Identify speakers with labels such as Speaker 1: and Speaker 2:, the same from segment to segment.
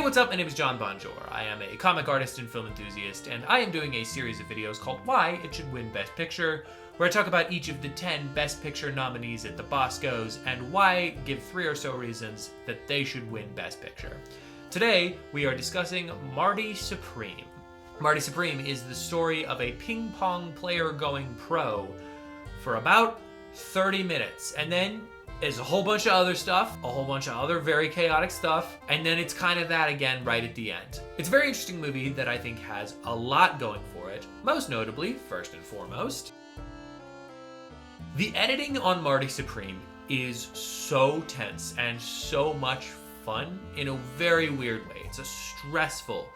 Speaker 1: what's up? My name is John Bonjour. I am a comic artist and film enthusiast, and I am doing a series of videos called Why It Should Win Best Picture, where I talk about each of the 10 Best Picture nominees at the Boscos and why give 3 or so reasons that they should win Best Picture. Today, we are discussing Marty Supreme. Marty Supreme is the story of a ping pong player going pro for about 30 minutes, and then there's a whole bunch of other stuff, a whole bunch of other very chaotic stuff, and then it's kind of that again right at the end. It's a very interesting movie that I think has a lot going for it, most notably, first and foremost, the editing on Marty Supreme is so tense and so much fun in a very weird way. It's a stressful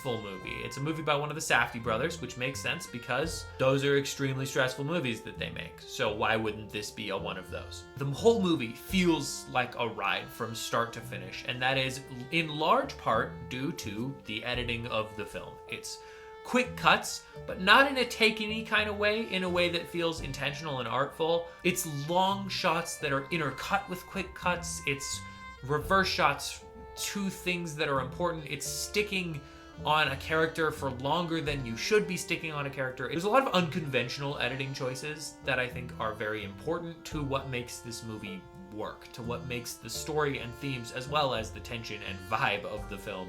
Speaker 1: movie. It's a movie by one of the Safdie brothers, which makes sense because those are extremely stressful movies that they make. So why wouldn't this be a one of those? The whole movie feels like a ride from start to finish, and that is in large part due to the editing of the film. It's quick cuts, but not in a take-any kind of way, in a way that feels intentional and artful. It's long shots that are intercut with quick cuts. It's reverse shots to things that are important. It's sticking on a character for longer than you should be sticking on a character. There's a lot of unconventional editing choices that I think are very important to what makes this movie work, to what makes the story and themes, as well as the tension and vibe of the film,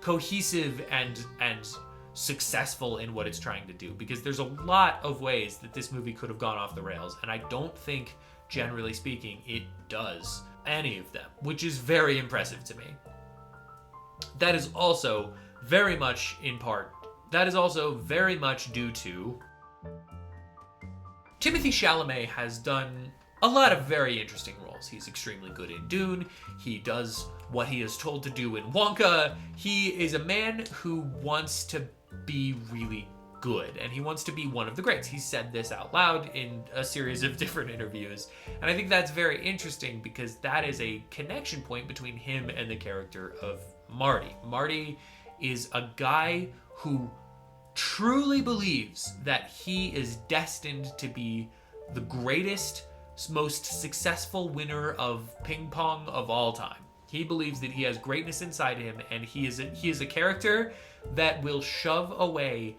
Speaker 1: cohesive and successful in what it's trying to do. Because there's a lot of ways that this movie could have gone off the rails, and I don't think, generally speaking, it does any of them, which is very impressive to me. That is also very much due to Timothee Chalamet has done a lot of very interesting roles. He's extremely good in Dune. He does what he is told to do in Wonka. He is a man who wants to be really good, and he wants to be one of the greats. He said this out loud in a series of different interviews, and I think that's very interesting because that is a connection point between him and the character of Marty. Marty is a guy who truly believes that he is destined to be the greatest, most successful winner of ping pong of all time. He believes that he has greatness inside him, and he is a character that will shove away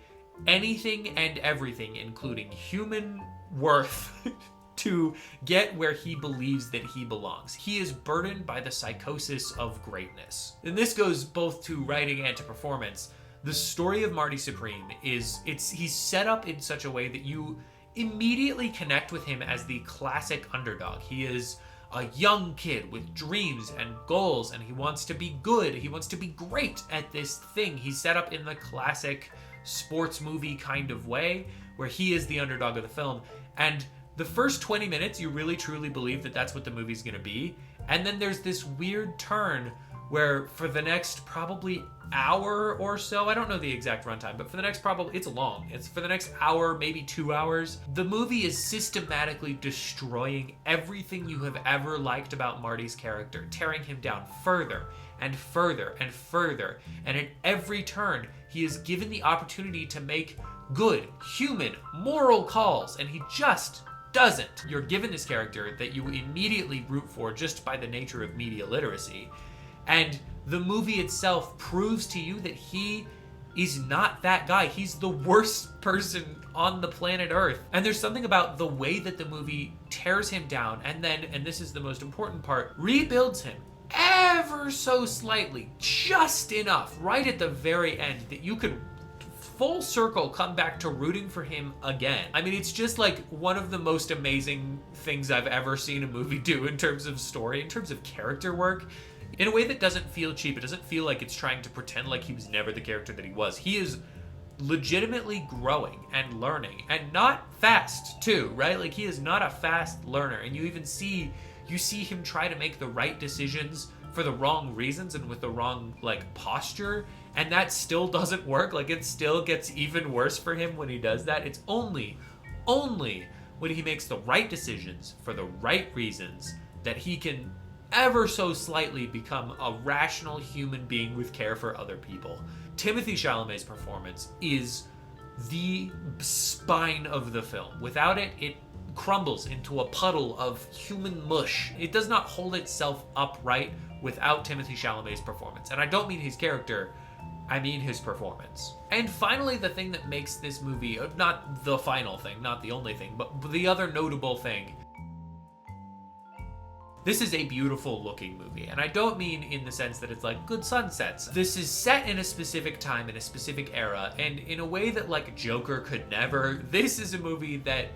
Speaker 1: anything and everything, including human worth, to get where he believes that he belongs. He is burdened by the psychosis of greatness. And this goes both to writing and to performance. The story of Marty Supreme he's set up in such a way that you immediately connect with him as the classic underdog. He is a young kid with dreams and goals, and he wants to be good. He wants to be great at this thing. He's set up in the classic sports movie kind of way where he is the underdog of the film, and the first 20 minutes you really truly believe that that's what the movie's gonna be, and then there's this weird turn where for the next probably hour or so, I don't know the exact runtime, but for the next it's long, it's for the next hour, maybe 2 hours, the movie is systematically destroying everything you have ever liked about Marty's character, tearing him down further and further and further, and at every turn he is given the opportunity to make good, human, moral calls, and he just doesn't. You're given this character that you immediately root for just by the nature of media literacy, and the movie itself proves to you that he is not that guy. He's the worst person on the planet Earth. And there's something about the way that the movie tears him down and then, and this is the most important part, rebuilds him ever so slightly, just enough, right at the very end, that you could full circle come back to rooting for him again. I mean, it's just like one of the most amazing things I've ever seen a movie do in terms of story, in terms of character work, in a way that doesn't feel cheap. It doesn't feel like it's trying to pretend like he was never the character that he was. He is legitimately growing and learning, and not fast too, right? Like, he is not a fast learner, and you even see him try to make the right decisions for the wrong reasons and with the wrong posture, and that still doesn't work. Like, it still gets even worse for him when he does that. It's only when he makes the right decisions for the right reasons that he can ever so slightly become a rational human being with care for other people. Timothee Chalamet's performance is the spine of the film. Without it, it crumbles into a puddle of human mush. It does not hold itself upright without Timothee Chalamet's performance. And I don't mean his character, I mean his performance. And finally, the thing that makes this movie, not the final thing, not the only thing, but the other notable thing, this is a beautiful looking movie. And I don't mean in the sense that it's like good sunsets. This is set in a specific time, in a specific era, and in a way that like Joker could never. This is a movie that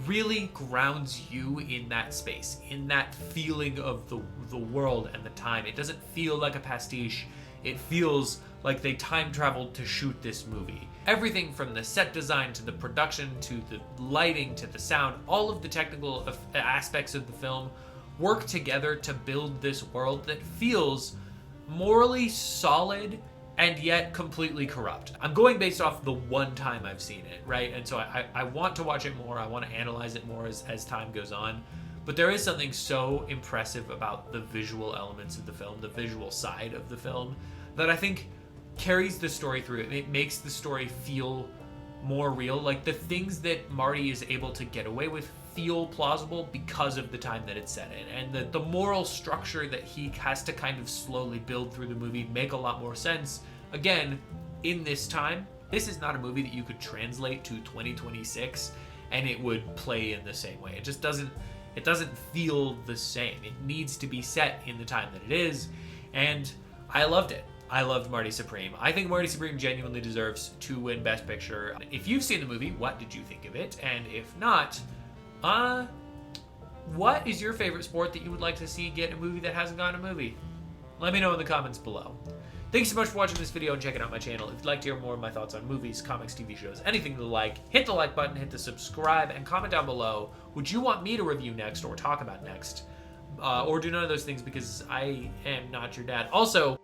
Speaker 1: really grounds you in that space, in that feeling of the world and the time. It doesn't feel like a pastiche. It feels like they time traveled to shoot this movie. Everything from the set design to the production to the lighting to the sound, all of the technical aspects of the film work together to build this world that feels morally solid and yet completely corrupt. I'm going based off the one time I've seen it, right? And so I want to watch it more. I want to analyze it more as time goes on. But there is something so impressive about the visual elements of the film, the visual side of the film, that I think carries the story through. It makes the story feel more real. Like the things that Marty is able to get away with feel plausible because of the time that it's set in. And the moral structure that he has to kind of slowly build through the movie make a lot more sense. Again, in this time, this is not a movie that you could translate to 2026 and it would play in the same way. It just doesn't feel the same. It needs to be set in the time that it is. And I loved it. I loved Marty Supreme. I think Marty Supreme genuinely deserves to win Best Picture. If you've seen the movie, what did you think of it? And if not, what is your favorite sport that you would like to see get a movie that hasn't gotten a movie? Let me know in the comments below. Thanks so much for watching this video and checking out my channel. If you'd like to hear more of my thoughts on movies, comics, TV shows, anything you like, hit the like button, hit the subscribe, and comment down below. Would you want me to review next or talk about next? Or do none of those things because I am not your dad. Also,